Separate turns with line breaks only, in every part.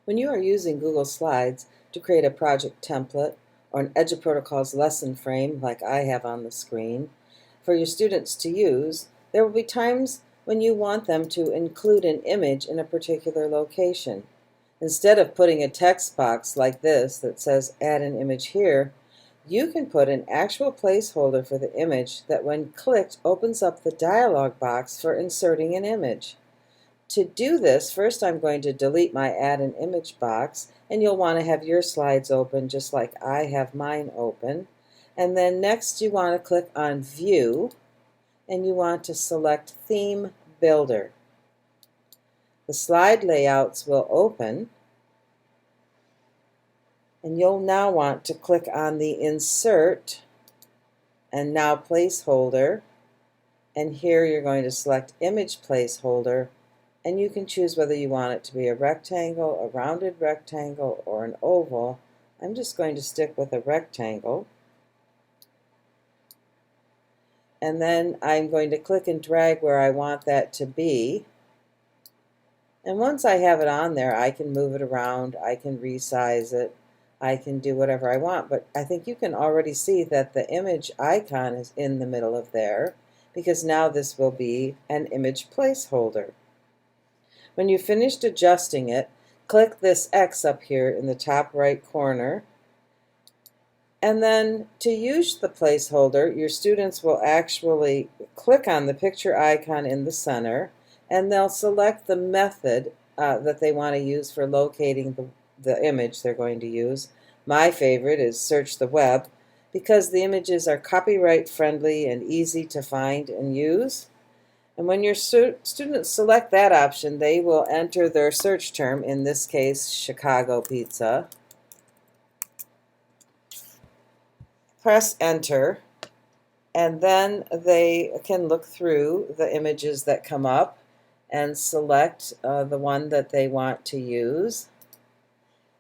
When you are using Google Slides to create a project template or an Edge of Protocols lesson frame like I have on the screen for your students to use, there will be times when you want them to include an image in a particular location. Instead of putting a text box like this that says add an image here, you can put an actual placeholder for the image that when clicked opens up the dialog box for inserting an image. To do this, first I'm going to delete my add an image box, and you'll want to have your slides open just like I have mine open. And then next you want to click on View, and you want to select Theme Builder. The slide layouts will open, and you'll now want to click on the Insert and now Placeholder, and here you're going to select Image Placeholder, and you can choose whether you want it to be a rectangle, a rounded rectangle, or an oval. I'm just going to stick with a rectangle. And then I'm going to click and drag where I want that to be. And once I have it on there, I can move it around, I can resize it, I can do whatever I want. But I think you can already see that the image icon is in the middle of there, because now this will be an image placeholder. When you've finished adjusting it, click this X up here in the top right corner. And then to use the placeholder, your students will actually click on the picture icon in the center, and they'll select the method that they want to use for locating the image they're going to use. My favorite is search the web, because the images are copyright friendly and easy to find and use. And when your students select that option, they will enter their search term, in this case, Chicago pizza. Press enter, and then they can look through the images that come up and select the one that they want to use.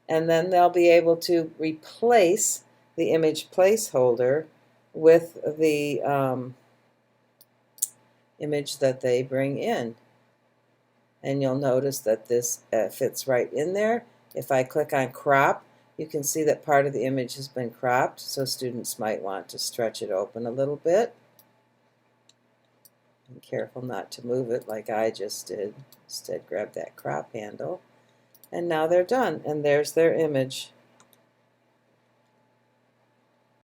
And then they'll be able to replace the image placeholder with the image that they bring in. And you'll notice that this fits right in there. If I click on crop, you can see that part of the image has been cropped, so students might want to stretch it open a little bit. Be careful not to move it like I just did. Instead, grab that crop handle. And now they're done, and there's their image.